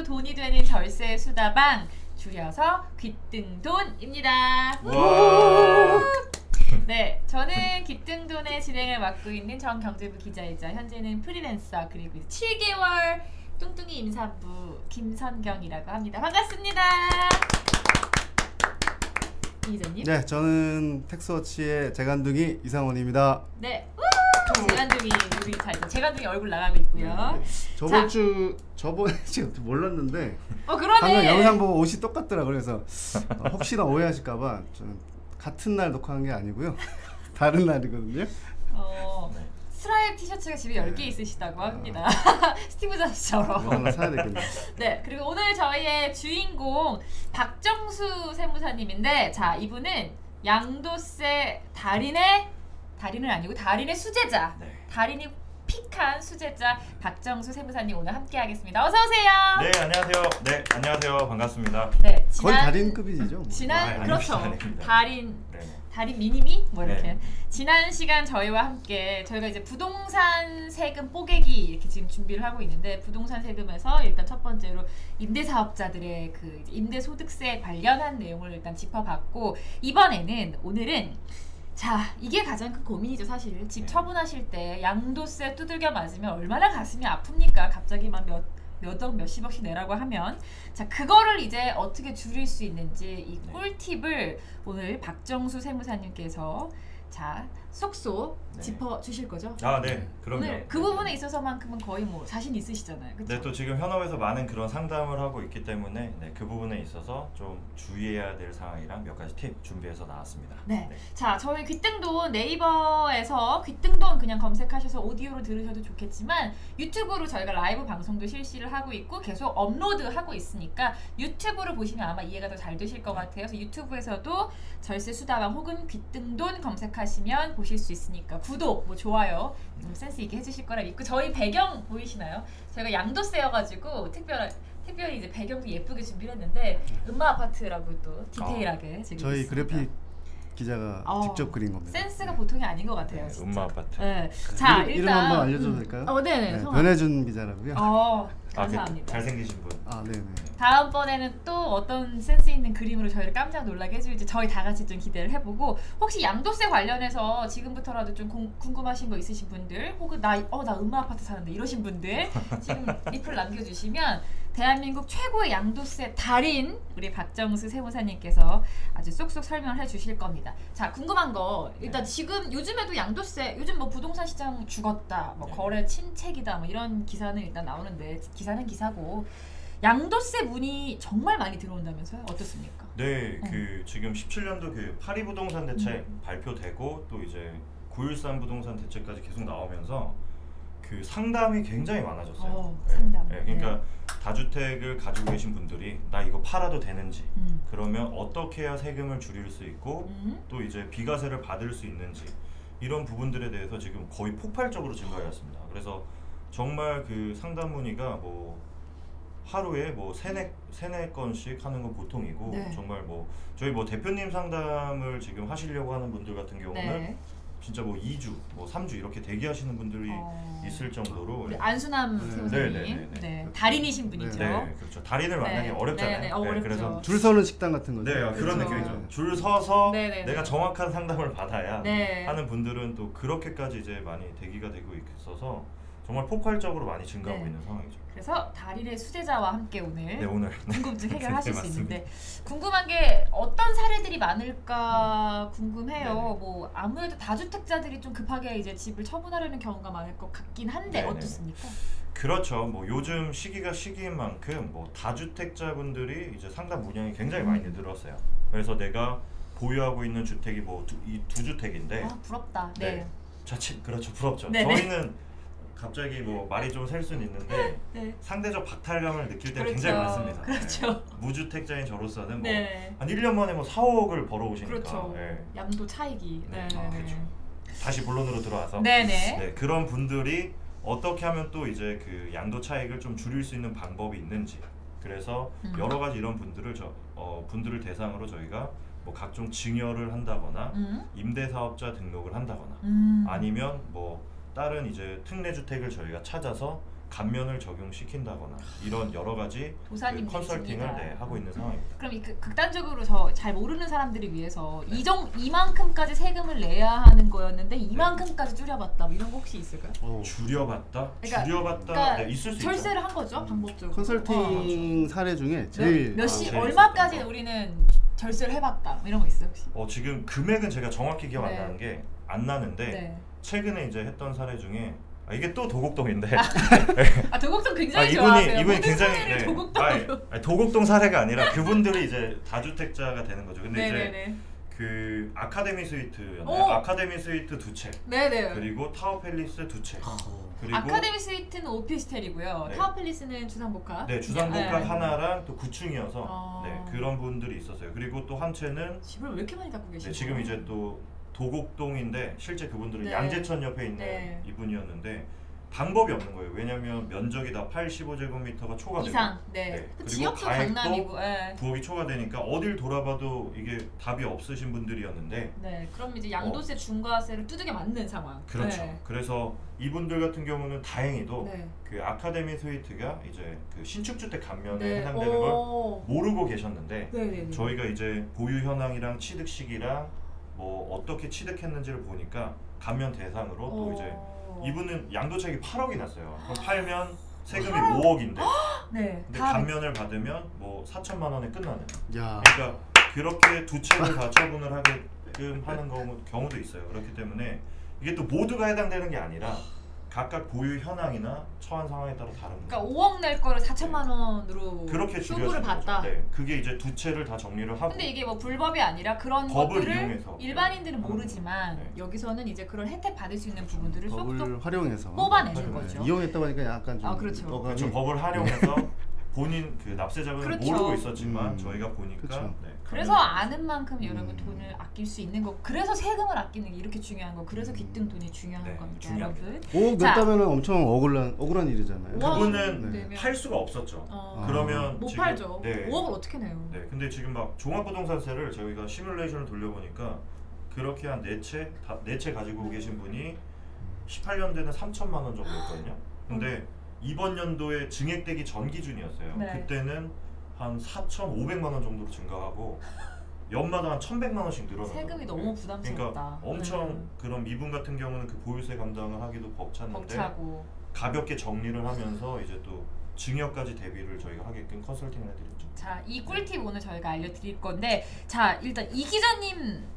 귀등도 돈이 되는 절세 수다방, 줄여서 귀등돈입니다. 네, 저는 귀등돈의 진행을 맡고 있는 정경제부 기자이자 현재는 프리랜서 그리고 7개월 뚱뚱이 임산부 김선경이라고 합니다. 반갑습니다. 이 기자님. 네, 저는 텍스워치의 재간둥이 이상원입니다. 네, 재간둥이 우리 재간둥이 얼굴 나가고 있고요. 저번에 제가 몰랐는데 그러네. 방금 영상 보고 옷이 똑같더라. 그래서 혹시나 오해하실까봐 저는 같은 날 녹화한 게 아니고요. 다른 날이거든요. 스트라이프 티셔츠가 집에 10개 있으시다고 합니다. 스티브 잡스처럼. 하나 사야 되겠네요. 네, 그리고 오늘 저희의 주인공 박정수 세무사님인데, 자, 이분은 양도세 달인은 아니고 달인의 수제자, 달인이 픽한 수제자 박정수 세무사님 오늘 함께하겠습니다. 어서 오세요. 네, 안녕하세요. 네, 안녕하세요. 반갑습니다. 네, 거의 달인급이죠. 뭐. 그렇죠. 아닙니다. 달인 미니미 뭐 이렇게. 네. 지난 시간 저희와 함께 저희가 이제 부동산 세금 뽀개기 이렇게 지금 준비를 하고 있는데, 부동산 세금에서 일단 첫 번째로 임대사업자들의 그 임대소득세 관련한 내용을 일단 짚어봤고, 오늘은 자, 이게 가장 큰 고민이죠. 사실 집 처분하실 때 양도세 두들겨 맞으면 얼마나 가슴이 아픕니까? 갑자기 막 몇억 몇십억씩 내라고 하면, 자, 그거를 이제 어떻게 줄일 수 있는지 이 꿀팁을 오늘 박정수 세무사님께서 자 쏙쏙 짚어주실 거죠? 아, 네, 그럼요. 오늘 그 부분에 있어서만큼은 거의 뭐 자신 있으시잖아요, 그렇죠? 네, 또 지금 현업에서 많은 그런 상담을 하고 있기 때문에 그 부분에 있어서 좀 주의해야 될 상황이랑 몇 가지 팁 준비해서 나왔습니다. 네. 자, 저희 귀등돈 네이버에서 귀등돈 그냥 검색하셔서 오디오로 들으셔도 좋겠지만, 유튜브로 저희가 라이브 방송도 실시를 하고 있고 계속 업로드하고 있으니까 유튜브로 보시면 아마 이해가 더 잘 되실 것 같아요. 그래서 유튜브에서도 절세 수다방 혹은 귀등돈 검색하시면 보실 수 있으니까 구독, 뭐 좋아요 좀 센스 있게 해주실 거라 믿고, 저희 배경 보이시나요? 저희가 양도세여가지고 특별히 이제 배경도 예쁘게 준비를 했는데, 음마 아파트라고 또 디테일하게 지금 저희 있습니다. 그래픽 기자가 직접 그린 겁니다. 센스가 보통이 아닌 것 같아요. 진짜. 음마 아파트. 네. 자, 이름 한번 알려줘도 될까요? 네네. 네, 변혜준 기자라고요. 감사합니다. 잘생기신 분. 네네. 다음번에는 또 어떤 센스 있는 그림으로 저희를 깜짝 놀라게 해줄지 저희 다 같이 좀 기대를 해보고, 혹시 양도세 관련해서 지금부터라도 좀 궁금하신 거 있으신 분들, 혹은 나 음마 아파트 사는데 이러신 분들 지금 리플 남겨주시면 대한민국 최고의 양도세 달인 우리 박정수 세무사님께서 아주 쏙쏙 설명을 해주실 겁니다. 자, 궁금한 거 일단 지금 요즘에도 양도세, 요즘 뭐 부동산 시장 죽었다, 뭐 거래 침체기다, 뭐 이런 기사는 일단 나오는데, 기사는 기사고 양도세 문의 정말 많이 들어온다면서요? 어떻습니까? 네, 그 지금 17년도 그 파리 부동산 대책 발표되고 또 이제 9.13 부동산 대책까지 계속 나오면서 그 상담이 굉장히 많아졌어요. 상담. 그러니까 다주택을 가지고 계신 분들이 나 이거 팔아도 되는지, 그러면 어떻게 해야 세금을 줄일 수 있고 또 이제 비과세를 받을 수 있는지, 이런 부분들에 대해서 지금 거의 폭발적으로 증가했습니다. 그래서 정말 그 상담 문의가 뭐 하루에 뭐 세네 건씩 하는 건 보통이고, 정말 뭐 저희 뭐 대표님 상담을 지금 하시려고 하는 분들 같은 경우는 진짜 뭐 2주, 뭐 3주 이렇게 대기하시는 분들이 있을 정도로. 안수남 세무사님, 달인이신 분이죠. 네, 그렇죠. 달인을 만나기 어렵잖아요. 어렵죠. 그래서 줄 서는 식당 같은 거죠. 네, 그런 그렇죠. 느낌이죠. 줄 서서 네네네. 내가 정확한 상담을 받아야 하는 분들은 또 그렇게까지 이제 많이 대기가 되고 있어서 정말 폭발적으로 많이 증가하고 있는 상황이죠. 그래서 달인의 수제자와 함께 오늘 궁금증 해결하실 수 있는데, 궁금한 게 어떤 사례들이 많을까 궁금해요. 뭐 아무래도 다주택자들이 좀 급하게 이제 집을 처분하려는 경우가 많을 것 같긴 한데 어떻습니까? 그렇죠. 뭐 요즘 시기인 만큼 뭐 다주택자분들이 이제 상담 문의량이 굉장히 많이 늘었어요. 그래서 내가 보유하고 있는 주택이 뭐 이 두 주택인데. 부럽다. 그렇죠. 부럽죠. 네네. 저희는 갑자기 뭐 말이 좀 셀 수는 있는데 상대적 박탈감을 느낄 때가 굉장히 많습니다. 그렇죠. 무주택자인 저로서는 뭐 한 1년 만에 뭐 4억을 벌어오시니까. 그렇죠. 양도 차익이. 그렇죠. 다시 본론으로 들어와서 그런 분들이 어떻게 하면 또 이제 그 양도 차익을 좀 줄일 수 있는 방법이 있는지, 그래서 여러 가지 이런 분들을 대상으로 저희가 뭐 각종 증여를 한다거나 임대사업자 등록을 한다거나 아니면 뭐 다른 이제 특례주택을 저희가 찾아서 감면을 적용시킨다거나 이런 여러 가지 도사님 컨설팅을 하고 있는 상황입니다. 그럼 극단적으로 저 잘 모르는 사람들을 위해서 이만큼까지 세금을 내야 하는 거였는데 이만큼까지 줄여봤다 뭐 이런 거 혹시 있을까요? 줄여봤다? 그러니까, 줄여봤다? 네, 있을 수 있죠. 절세를 한 거죠, 방법적으로. 컨설팅 사례 중에 제일 얼마까지 우리는 절세를 해봤다 뭐 이런 거 있어요 혹시? 지금 금액은 제가 정확히 기억 안 나는데 최근에 이제 했던 사례 중에 이게 또 도곡동인데 도곡동 굉장히 좋아하세요. 이분이 굉장히 도곡동으로. 도곡동 사례가 아니라 그분들이 이제 다주택자가 되는 거죠. 근데 네네네. 이제 그 아카데미 스위트였나요? 아카데미 스위트 2채. 네네. 그리고 타워 팰리스 2채. 그리고 아카데미 스위트는 오피스텔이고요. 타워 팰리스는 주상복합. 네, 주상복합 하나랑 또 9층이어서 그런 분들이 있었어요. 그리고 또 한 채는 집을 왜 이렇게 많이 갖고 계시죠? 지금 이제 또 도곡동인데 실제 그분들은 양재천 옆에 있는 이분이었는데 방법이 없는 거예요. 왜냐하면 면적이 다 85제곱미터가 초과되고 이상. 그리고 지역도 강남이고 부업이 초과되니까 어딜 돌아봐도 이게 답이 없으신 분들이었는데 그럼 이제 양도세 중과세를 두들겨 맞는 상황. 그렇죠. 그래서 이분들 같은 경우는 다행히도 그 아카데미 스위트가 이제 그 신축주택 감면에 해당되는 걸 모르고 계셨는데 저희가 이제 보유 현황이랑 취득 시기랑 뭐 어떻게 취득했는지를 보니까 감면 대상으로 또 이제 이분은 양도세액이 8억이 났어요. 그럼 팔면 세금이 5억인데 근데 감면을 받으면 뭐 4천만 원에 끝나는. 그러니까 그렇게 두 채를 다 처분을 하게끔 하는 경우도 있어요. 그렇기 때문에 이게 또 모두가 해당되는 게 아니라 각각 보유 현황이나 처한 상황에 따라 다른 거예요. 그러니까 5억 낼 거를 4천만 원으로 그렇게 쇼부를 봤다. 그게 이제 두 채를 다 정리를 하고. 근데 이게 뭐 불법이 아니라 그런 법을 것들을 이용해서. 일반인들은 모르지만 여기서는 이제 그런 혜택 받을 수 있는 부분들을 법을 활용해서 뽑아내는 거죠. 이용했다고 하니까 약간 좀 그렇죠. 법을 활용해서 본인 그 납세자금을 모르고 있었지만 저희가 보니까 그래서 아는 만큼 여러분 돈을 아낄 수 있는 거. 그래서 세금을 아끼는 게 이렇게 중요한 거. 그래서 귀등돈이 중요한 겁니다, 여러분. 5억 냈다면은 엄청 억울한 일이잖아요. 그분은 팔 수가 없었죠. 그러면 못 팔죠. 5억을 어떻게 내요? 근데 지금 막 종합부동산세를 저희가 시뮬레이션을 돌려보니까 그렇게 한 4채 가지고 계신 분이 18년도에는 3천만 원 정도였거든요. 근데 이번 연도에 증액되기 전 기준이었어요. 그때는 한 4,500만 원 정도로 증가하고 연마다 한 1,100만 원씩 늘어나요. 세금이 너무 부담스럽다. 그러니까 엄청 그런 이분 같은 경우는 그 보유세 감당을 하기도 벅찼는데 가볍게 정리를 하면서 이제 또 증여까지 대비를 저희가 하게끔 컨설팅을 해드렸죠. 자, 이 꿀팁 오늘 저희가 알려드릴 건데, 자 일단 이 기자님.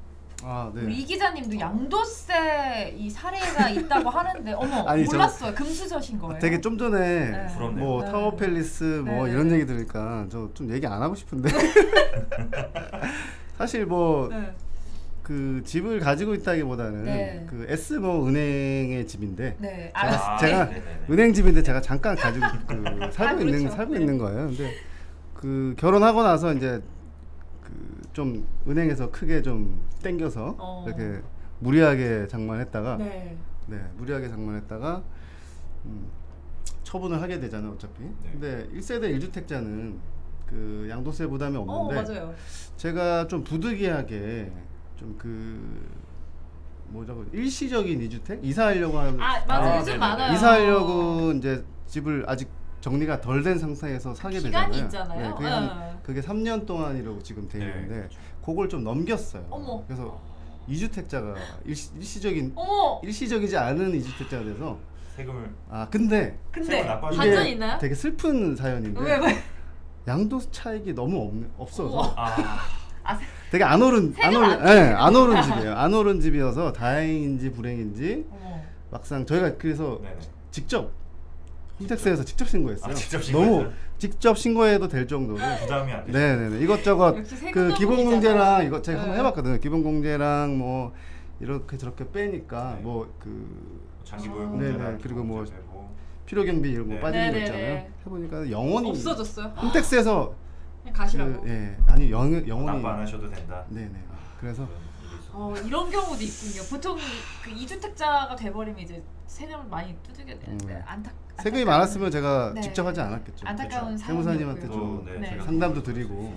우리 이 기자님도 양도세 이 사례가 있다고 하는데 몰랐어요. 금수저신 거예요. 되게 좀 전에 뭐 타워 팰리스 뭐 이런 얘기 들으니까 저 좀 얘기 안 하고 싶은데 사실 뭐 그 집을 가지고 있다기보다는 그 S모 은행의 집인데 제가 은행 집인데 제가 잠깐 가지고 살고 있는 거예요. 근데 그 결혼하고 나서 이제 좀 은행에서 크게 좀 땡겨서 이렇게 무리하게 장만했다가 무리하게 장만했다가 처분을 하게 되잖아요, 어차피. 근데 1세대 1주택자는 그 양도세 부담이 없는데 제가 좀 부득이하게 좀 뭐라고 일시적인 2주택 이사하려고 하면 요즘 많아요. 이사하려고 이제 집을 아직 정리가 덜 된 상태에서 사게 되잖아요. 기간이 있잖아요. 그게 3년 동안이라고 지금 돼 있는데 그걸 좀 넘겼어요. 그래서 2주택자가 일시적이지 않은 2주택자가 돼서 세금을 근데 반전이 있나요? 되게 슬픈 사연인데 왜? 양도세 차익이 너무 없어서 되게 안 오른 집이에요. 안 오른 집이어서 다행인지 불행인지 막상 저희가 그래서 직접 홈택스에서 직접 신고했어요. 직접 신고해도 될 정도로 부담이 안 되죠. 네네네. 이것저것 그 기본공제랑 이거 제가 한번 해봤거든요. 기본공제랑 뭐 이렇게 저렇게 빼니까 뭐 그 장기보유공제나 그리고 뭐 필요경비 이런 거 빠지는 거 있잖아요. 해보니까 영원히 없어졌어요. 홈택스에서 가시라고. 아니 영원히 납부 안 하셔도 된다. 네네. 그래서 이런 경우도 있군요. 보통 그 2주택자가 돼버리면 이제 세금을 많이 두들게 되는데 세금이 많았으면 제가 네. 직접 하지 않았겠죠. 안타까운 세무사님한테 좀 상담도 드리고.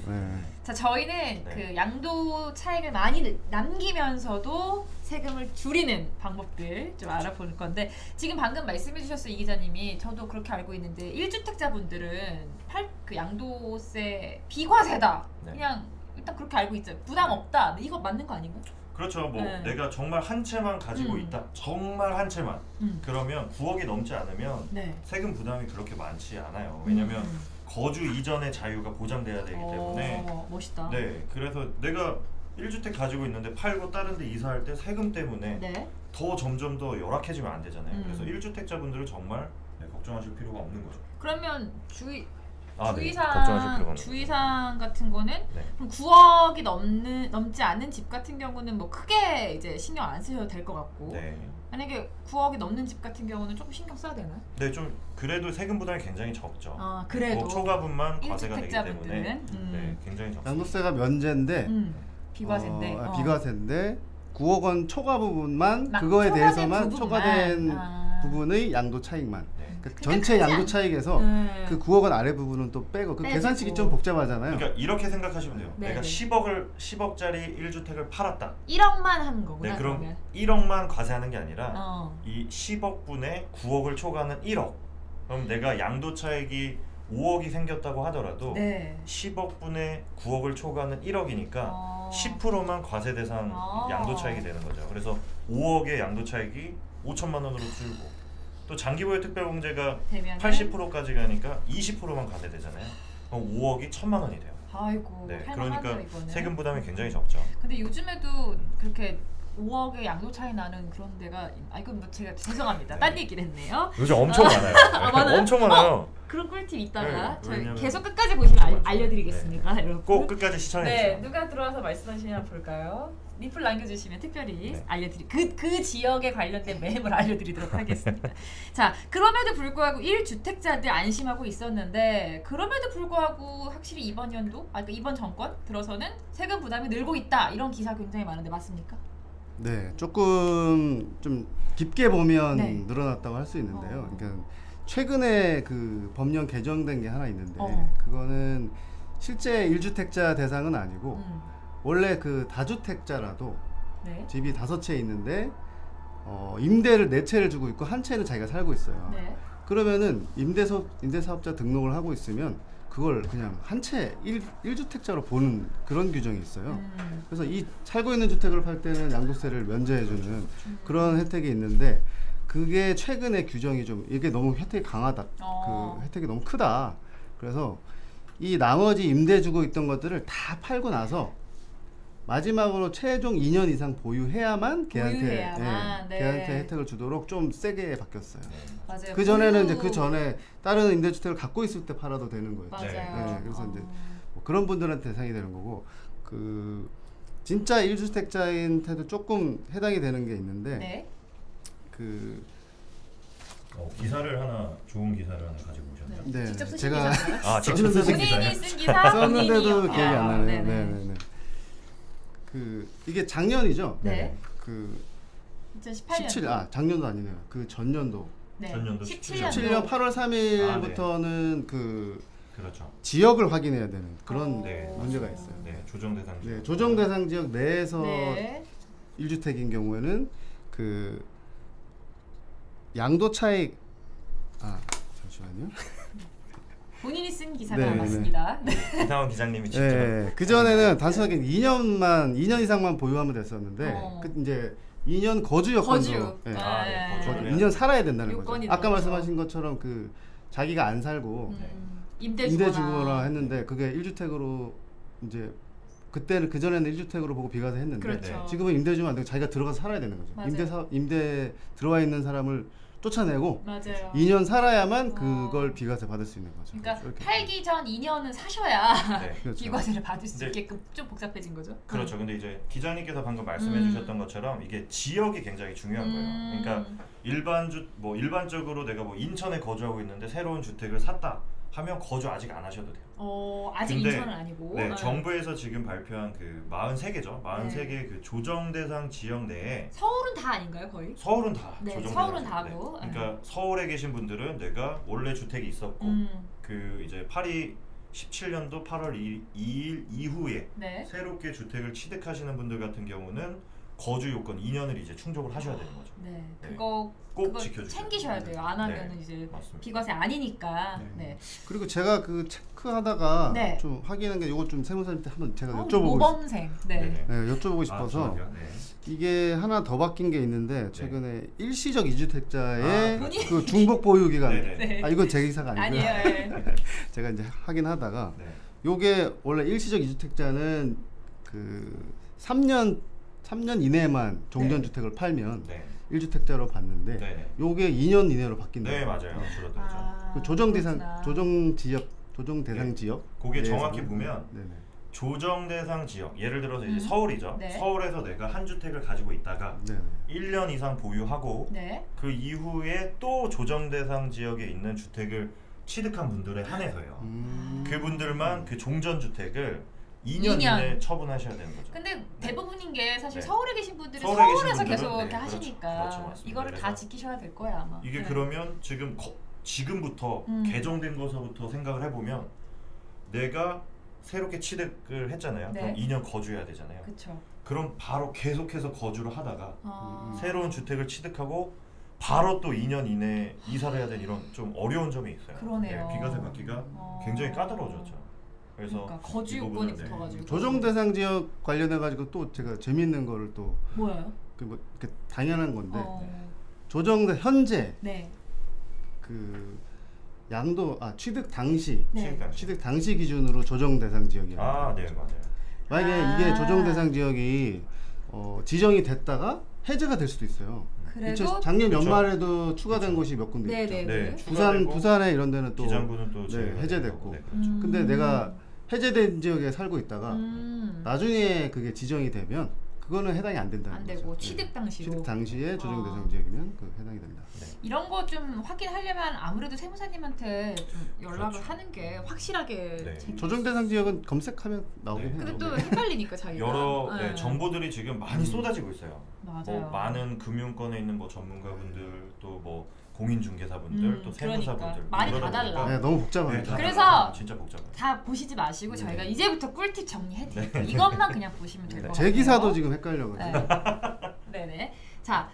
자, 저희는 그 양도 차익을 많이 남기면서도 세금을 줄이는 방법들 좀 알아볼 건데, 지금 방금 말씀해 주셨어요, 이 기자님이. 저도 그렇게 알고 있는데 1주택자분들은 그 양도세 비과세다. 그냥 일단 그렇게 알고 있죠. 부담 없다. 이거 맞는 거 아닌가요? 그렇죠. 뭐 내가 정말 한 채만 가지고 있다. 정말 한 채만. 그러면 9억이 넘지 않으면 세금 부담이 그렇게 많지 않아요. 왜냐면 거주 이전의 자유가 보장돼야 되기 때문에. 멋있다. 네. 그래서 내가 1주택 가지고 있는데 팔고 다른 데 이사할 때 세금 때문에 더 점점 더 열악해지면 안 되잖아요. 그래서 1주택자분들은 정말 걱정하실 필요가 없는 거죠. 그러면 주의사항 같은 거는 그럼 9억이 넘지 않은 집 같은 경우는 뭐 크게 이제 신경 안 쓰셔도 될 것 같고, 만약에 9억이 넘는 집 같은 경우는 조금 신경 써야 되나요? 네, 좀 그래도 세금 부담이 굉장히 적죠. 그래도 초과분만 과세가 되기 때문에 굉장히 적습니다. 양도세가 면제인데 비과세인데 비과세인데 9억 원 초과 부분만 그거에 대해서만 초과된 부분의 양도 차익만. 그러니까 전체 양도 차익에서 그 9억 원 아래 부분은 또 빼고 그 계산식이 좀 복잡하잖아요. 그러니까 이렇게 생각하시면 돼요. 내가 10억짜리 1주택을 팔았다. 1억만 하는 거구나. 네, 그럼 1억만 과세하는 게 아니라 이 10억 분의 9억을 초과하는 1억. 그럼 내가 양도 차익이 5억이 생겼다고 하더라도 10억 분의 9억을 초과하는 1억이니까 10%만 과세 대상 양도 차익이 되는 거죠. 그래서 5억의 양도 차익이 5천만 원으로 줄고, 또 장기보유 특별공제가 80%까지 가니까 20%만 과세되잖아요. 그럼 5억이 1,000만 원이 돼요. 아이고. 그러니까 세금 부담이 굉장히 적죠. 근데 요즘에도 그렇게 5억의 양도 차이 나는 그런 데가, 이건 뭐 제가 죄송합니다. 딴 얘기를 했네요. 요즘 엄청 많아요. 엄청 많아요. 그런 꿀팁 있다가 저희 계속 끝까지 보시면 알려드리겠습니다. 여러분. 꼭 끝까지 시청해주세요. 누가 들어와서 말씀하시나 볼까요? 리플 남겨주시면 특별히 그 지역에 관련된 맵을 알려드리도록 하겠습니다. 자, 그럼에도 불구하고 1주택자들 안심하고 있었는데, 그럼에도 불구하고 확실히 이번 연도, 그러니까 이번 정권 들어서는 세금 부담이 늘고 있다, 이런 기사 굉장히 많은데 맞습니까? 네, 조금 좀 깊게 보면 늘어났다고 할 수 있는데요. 그러니까 최근에 그 법령 개정된 게 하나 있는데 그거는 실제 1주택자 대상은 아니고 원래 그 다주택자라도 집이 5채 있는데 임대를 4채를 주고 있고 한 채는 자기가 살고 있어요. 그러면은 임대사업자 등록을 하고 있으면 그걸 그냥 한 채 1주택자로 보는 그런 규정이 있어요. 그래서 이 살고 있는 주택을 팔 때는 양도세를 면제해주는 그런 혜택이 있는데, 그게 최근에 규정이 좀 이게 너무 혜택이 강하다. 그 혜택이 너무 크다. 그래서 이 나머지 임대 주고 있던 것들을 다 팔고 나서 마지막으로 최종 2년 이상 보유해야만 걔한테 혜택을 주도록 좀 세게 바뀌었어요. 맞아요. 그 전에는 이제 그 전에 다른 임대주택을 갖고 있을 때 팔아도 되는 거예요. 맞아요. 그래서 이제 뭐 그런 분들한테 대상이 되는 거고, 그 진짜 1주택자한테도 조금 해당이 되는 게 있는데 그 기사를 좋은 기사를 하나 가지고 오셨네요. 네, 직접 쓰신 제가 기사인가요? 쓰신 본인이 쓴 기사 썼는데도 기억이 안 나네요. 네네네. 그 이게 작년이죠. 그 2018년. 작년도 아니네요. 그 전년도. 전년도 17년 8월 3일부터는 그렇죠. 지역을 확인해야 되는 그런 문제가 있어요. 조정 대상 지역. 조정 대상 지역 내에서 1주택인 경우에는 그 양도 차익 잠시만요. 본인이 쓴 기사가 맞습니다. 이상원 기자님이 직접. 그 전에는 단순하게 2년 이상만 보유하면 됐었는데 이제 2년 거주 여건으로 2년 살아야 된다는 거죠. 아까 말씀하신 것처럼 그 자기가 안 살고 임대 주거나 했는데 그게 1주택으로 이제 그때는 그 전에는 1주택으로 보고 비과세 했는데 지금은 임대 주면 안 되고 자기가 들어가서 살아야 되는 거죠. 임대 들어와 있는 사람을 쫓아내고 2년 살아야만 그걸 비과세 받을 수 있는 거죠. 그러니까 팔기 전 2년은 사셔야 비과세를 받을 수 있게끔 좀 복잡해진 거죠. 그렇죠. 근데 이제 기자님께서 방금 말씀해 주셨던 것처럼 이게 지역이 굉장히 중요한 거예요. 그러니까 일반적으로 내가 뭐 인천에 거주하고 있는데 새로운 주택을 샀다 하면 거주 아직 안 하셔도 돼요. 아직 근데, 인천은 아니고. 네, 정부에서 지금 발표한 그 43개죠. 43개 그 조정 대상 지역 내에 서울은 다 아닌가요, 거의? 서울은 다. 네, 조정 서울은 대상 다고. 그러니까 서울에 계신 분들은 내가 원래 주택이 있었고 그 이제 17년도 8월 2일 이후에 네. 새롭게 주택을 취득하시는 분들 같은 경우는 거주 요건 2년을 이제 충족을 하셔야 되는 거죠. 네, 그거 지켜주세요. 챙기셔야 돼요. 안 하면은 이제 맞습니다. 비과세 아니니까. 네. 그리고 제가 그 체크하다가 네. 좀 확인한 게 이거 좀 세무사님한테 한번 제가 여쭤보고 모범생. 네. 여쭤보고 싶어서 이게 하나 더 바뀐 게 있는데 최근에 일시적 이주택자의 그 중복 보유 기간. 이건 제 기사가 아니고요. 아니에요. 제가 이제 확인하다가 요게 원래 일시적 이주택자는 그 3년 이내에만 종전주택을 팔면 1주택자로 봤는데 요게 2년 이내로 바뀐다. 네, 맞아요. 줄어들죠. 그 조정 대상 지역. 그게 정확히 보면 조정 대상 지역, 예를 들어서 이제 서울이죠. 서울에서 내가 한 주택을 가지고 있다가 1년 이상 보유하고 그 이후에 또 조정 대상 지역에 있는 주택을 취득한 분들에 한해서요. 그분들만 그 종전 주택을 2년 이내에 처분하셔야 되는 거죠. 근데 대부분인 게 사실 서울에 계신 분들은 서울에서 계속 이렇게 하시니까 그렇죠, 이거를 다 지키셔야 될 거야 아마. 이게 그러면 지금부터 개정된 것서부터 생각을 해보면 내가 새롭게 취득을 했잖아요. 그럼 2년 거주해야 되잖아요. 그쵸. 그럼 바로 계속해서 거주를 하다가 새로운 주택을 취득하고 바로 또 2년 이내에 이사를 해야 되는 이런 좀 어려운 점이 있어요. 그러네요. 비과세 받기가 굉장히 까다로워졌죠. 그래서 거주 요건이 붙어가지고 조정 대상 지역 관련해 가지고 또 제가 재미있는 거를 또 뭐예요? 그 뭐 이렇게 당연한 건데 조정 현재 그 양도 취득 당시 취득 당시 기준으로 조정 대상 지역이에요. 네, 맞아요. 만약에 이게 조정 대상 지역이 지정이 됐다가 해제가 될 수도 있어요. 그래도 작년 연말에도 추가된 곳이 몇 군데 있죠. 부산에 이런 데는 또 기장군은 또 해제됐고. 근데 내가 해제된 지역에 살고 있다가 나중에 그게 지정이 되면 그거는 해당이 안 된다는 안 거죠. 되고 취득 당시로. 취득 당시에 조정 대상 지역이면 그 해당이 된다. 이런 거 좀 확인하려면 아무래도 세무사님한테 좀 연락을 하는 게 확실하게. 조정 대상 지역은 검색하면 나오긴 해요. 근데 또 헷갈리니까 자기가. 여러 정보들이 지금 많이 쏟아지고 있어요. 맞아요. 뭐 많은 금융권에 있는 뭐 전문가분들 또 뭐 공인중개사분들 또 세무사분들 많이 다 달라. 너무 복잡해요. 그래서 진짜 복잡해요. 다 보시지 마시고 저희가 이제부터 꿀팁 정리해드릴게요. 이것만 그냥 보시면 될 것 같아요. 제 기사도 지금 헷갈려가지고. 네네. 자.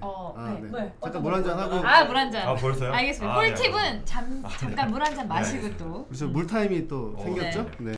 잠깐 물 한잔 하고. 물 한잔. 벌써요? 알겠습니다. 꿀팁은 잠깐 물 한잔 마시고 또. 그래서 물 타임이 또 생겼죠? 네.